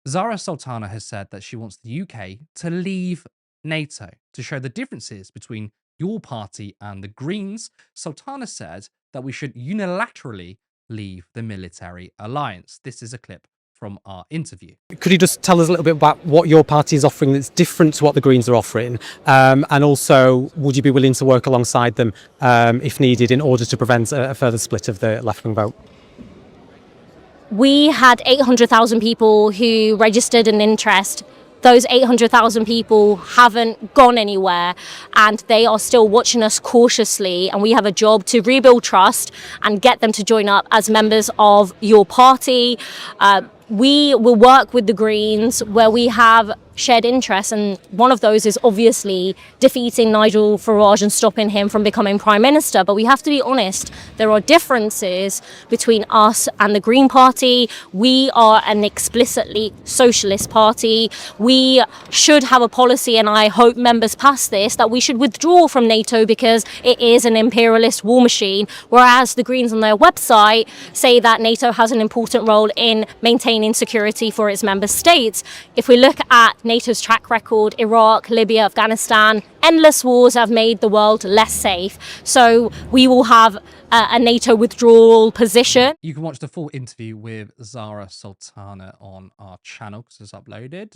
Zarah Sultana has said that she wants the UK to leave NATO to show the differences between your party and the Greens. Sultana said that we should unilaterally leave the military alliance. This is a clip from our interview. Could you just tell us a little bit about what your party is offering that's different to what the Greens are offering? And also, would you be willing to work alongside them if needed in order to prevent a further split of the left-wing vote? We had 800,000 people who registered an interest. Those 800,000 people haven't gone anywhere and they are still watching us cautiously, and we have a job to rebuild trust and get them to join up as members of your party. We will work with the Greens where we have shared interests, and one of those is obviously defeating Nigel Farage and stopping him from becoming Prime Minister. But we have to be honest, there are differences between us and the Green Party. We are an explicitly socialist party. We should have a policy, and I hope members pass this, that we should withdraw from NATO because it is an imperialist war machine, whereas the Greens on their website say that NATO has an important role in maintaining security for its member states. If we look at NATO's track record, Iraq, Libya, Afghanistan, endless wars have made the world less safe. So we will have a NATO withdrawal position. You can watch the full interview with Zarah Sultana on our channel because it's uploaded.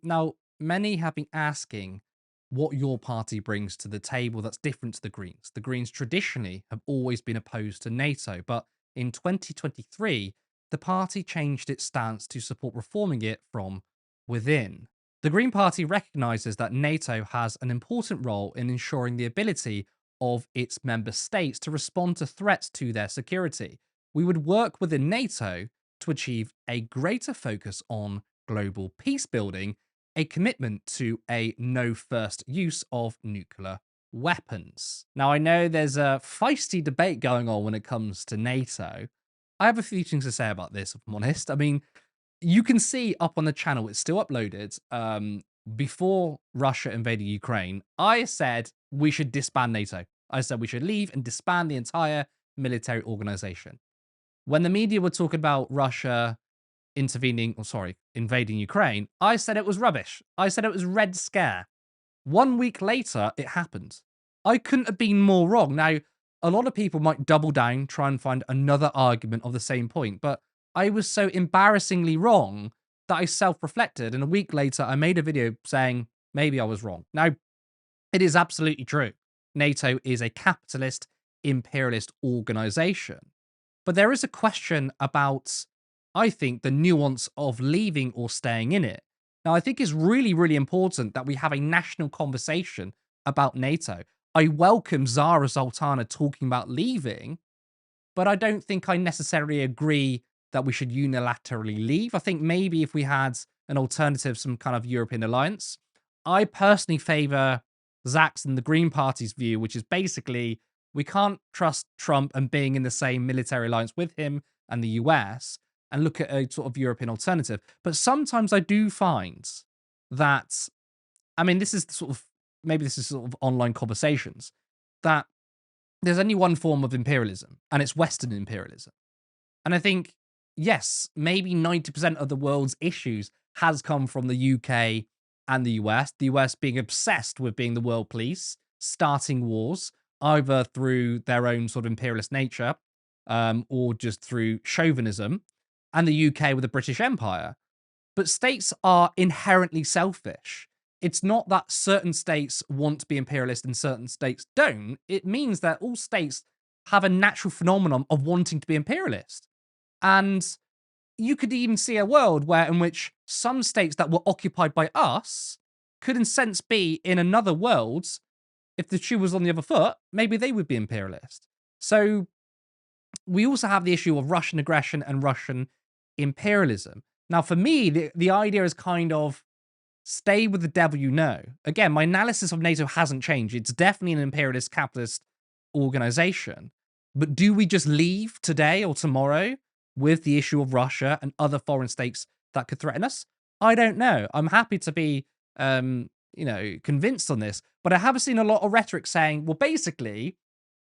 Now, many have been asking what your party brings to the table that's different to the Greens. The Greens traditionally have always been opposed to NATO, but in 2023, the party changed its stance to support reforming it from within. The Green Party recognises that NATO has an important role in ensuring the ability of its member states to respond to threats to their security. We would work within NATO to achieve a greater focus on global peace building, a commitment to a no first use of nuclear weapons. Now, I know there's a feisty debate going on when it comes to NATO. I have a few things to say about this, if I'm honest. I mean, you can see up on the channel, it's still uploaded. Before Russia invaded Ukraine, I said we should disband NATO. I said we should leave and disband the entire military organization. When the media were talking about Russia invading Ukraine, I said it was rubbish. I said it was Red Scare. 1 week later, it happened. I couldn't have been more wrong. Now, a lot of people might double down, try and find another argument of the same point, but I was so embarrassingly wrong that I self-reflected, and a week later, I made a video saying maybe I was wrong. Now, it is absolutely true. NATO is a capitalist, imperialist organization. But there is a question about, I think, the nuance of leaving or staying in it. Now, I think it's really, really important that we have a national conversation about NATO. I welcome Zarah Sultana talking about leaving, but I don't think I necessarily agree that we should unilaterally leave. I think maybe if we had an alternative, some kind of European alliance. I personally favour Zach's and the Green Party's view, which is basically we can't trust Trump and being in the same military alliance with him and the US and look at a sort of European alternative. But sometimes I do find that, I mean, this is maybe this is sort of online conversations, that there's only one form of imperialism, and it's Western imperialism. And I think, yes, maybe 90% of the world's issues has come from the UK and the US being obsessed with being the world police, starting wars, either through their own sort of imperialist nature or just through chauvinism, and the UK with the British Empire. But states are inherently selfish. It's not that certain states want to be imperialist and certain states don't. It means that all states have a natural phenomenon of wanting to be imperialist. And you could even see a world in which some states that were occupied by us could in sense be in another world. If the shoe was on the other foot, maybe they would be imperialist. So we also have the issue of Russian aggression and Russian imperialism. Now, for me, the idea is kind of stay with the devil you know. Again, my analysis of NATO hasn't changed. It's definitely an imperialist capitalist organization. But do we just leave today or tomorrow with the issue of Russia and other foreign states that could threaten us? I don't know. I'm happy to be, convinced on this. But I have seen a lot of rhetoric saying, well, basically,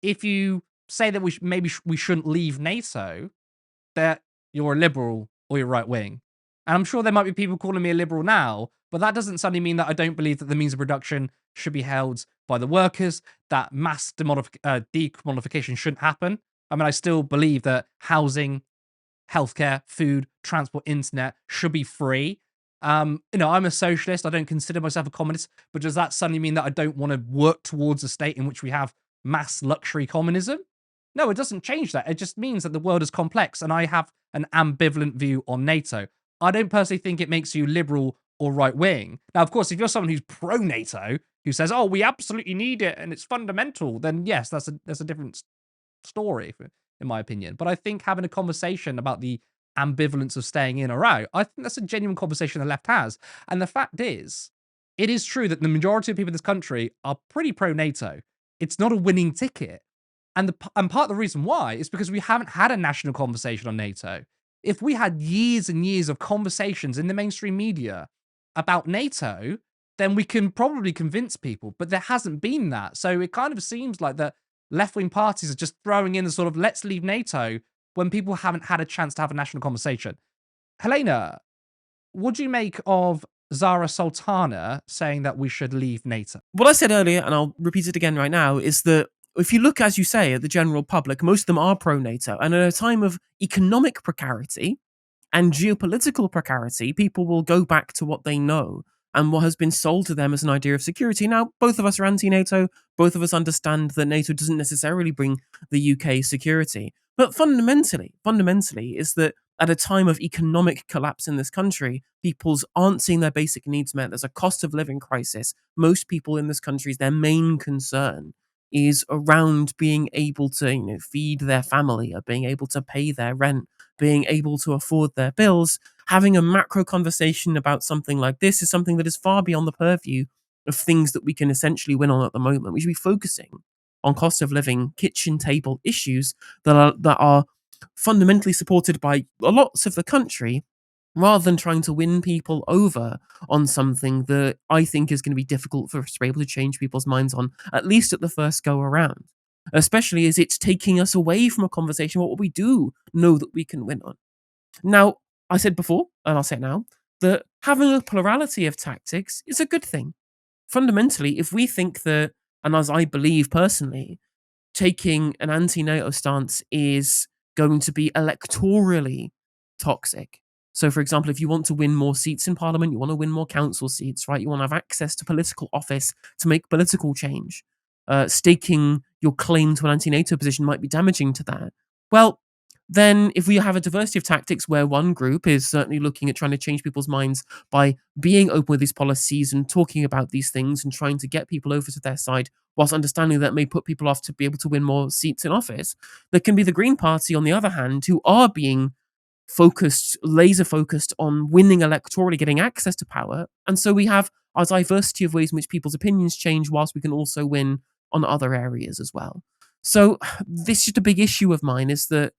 if you say that we shouldn't leave NATO, that you're a liberal or you're right wing. And I'm sure there might be people calling me a liberal now, but that doesn't suddenly mean that I don't believe that the means of production should be held by the workers, that mass decommodification shouldn't happen. I mean, I still believe that housing, healthcare, food, transport, internet should be free. I'm a socialist. I don't consider myself a communist, but does that suddenly mean that I don't want to work towards a state in which we have mass luxury communism? No, it doesn't change that. It just means that the world is complex, and I have an ambivalent view on NATO. I don't personally think it makes you liberal or right wing. Now, of course, if you're someone who's pro NATO, who says, "Oh, we absolutely need it and it's fundamental," then yes, that's a different story, in my opinion. But I think having a conversation about the ambivalence of staying in or out, I think that's a genuine conversation the left has. And the fact is, it is true that the majority of people in this country are pretty pro NATO. It's not a winning ticket. And part of the reason why is because we haven't had a national conversation on NATO. If we had years and years of conversations in the mainstream media about NATO, then we can probably convince people. But there hasn't been that. So it kind of seems like the left-wing parties are just throwing in the sort of let's leave NATO when people haven't had a chance to have a national conversation. Helena, what do you make of Zarah Sultana saying that we should leave NATO? What I said earlier, and I'll repeat it again right now, is that if you look, as you say, at the general public, most of them are pro-NATO. And at a time of economic precarity and geopolitical precarity, people will go back to what they know and what has been sold to them as an idea of security. Now, both of us are anti-NATO. Both of us understand that NATO doesn't necessarily bring the UK security. But fundamentally is that at a time of economic collapse in this country, people aren't seeing their basic needs met. There's a cost of living crisis. Most people in this country, their main concern is around being able to, feed their family, or being able to pay their rent, being able to afford their bills. Having a macro conversation about something like this is something that is far beyond the purview of things that we can essentially win on at the moment. We should be focusing on cost of living, kitchen table issues that are fundamentally supported by lots of the country, rather than trying to win people over on something that I think is going to be difficult for us to be able to change people's minds on, at least at the first go around. Especially as it's taking us away from a conversation what we do know that we can win on. Now, I said before, and I'll say it now, that having a plurality of tactics is a good thing. Fundamentally, if we think that, and as I believe personally, taking an anti-NATO stance is going to be electorally toxic. So, for example, if you want to win more seats in Parliament, you want to win more council seats, right? You want to have access to political office to make political change. Staking your claim to an anti-NATO position might be damaging to that. Well, then if we have a diversity of tactics where one group is certainly looking at trying to change people's minds by being open with these policies and talking about these things and trying to get people over to their side, whilst understanding that may put people off to be able to win more seats in office, there can be the Green Party, on the other hand, who are being laser focused on winning electorally, getting access to power. And so we have a diversity of ways in which people's opinions change, whilst we can also win on other areas as well. So this is just a big issue of mine, is that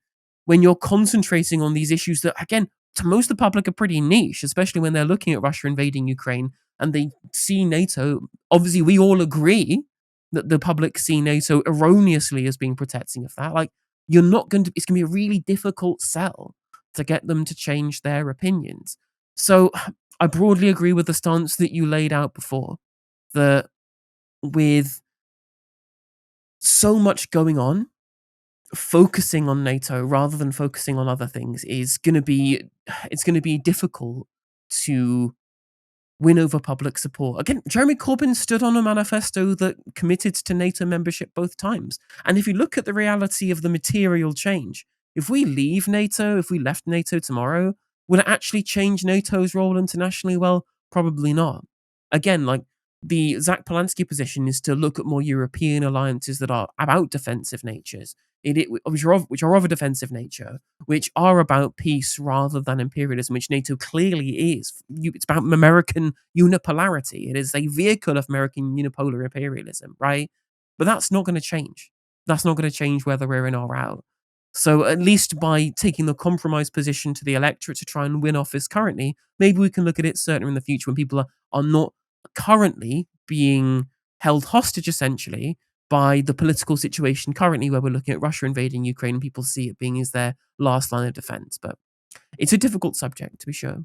when you're concentrating on these issues that, again, to most of the public are pretty niche, especially when they're looking at Russia invading Ukraine and they see NATO, obviously we all agree that the public see NATO erroneously as being protecting of that. Like, it's going to be a really difficult sell to get them to change their opinions. So I broadly agree with the stance that you laid out before, that with so much going on, focusing on NATO rather than focusing on other things is going to be difficult to win over public support. Again, Jeremy Corbyn stood on a manifesto that committed to NATO membership both times. And if you look at the reality of the material change, if we leave NATO, if we left NATO tomorrow, will it actually change NATO's role internationally? Well, probably not. Again, like, the Zach Polanski position is to look at more European alliances that are about defensive natures, which are of a defensive nature, which are about peace rather than imperialism, which NATO clearly is. It's about American unipolarity. It is a vehicle of American unipolar imperialism, right? But that's not going to change. That's not going to change whether we're in or out. So at least by taking the compromise position to the electorate to try and win office currently, maybe we can look at it certainly in the future when people are not currently being held hostage, essentially, by the political situation currently, where we're looking at Russia invading Ukraine and people see it being as their last line of defense. But it's a difficult subject, to be sure.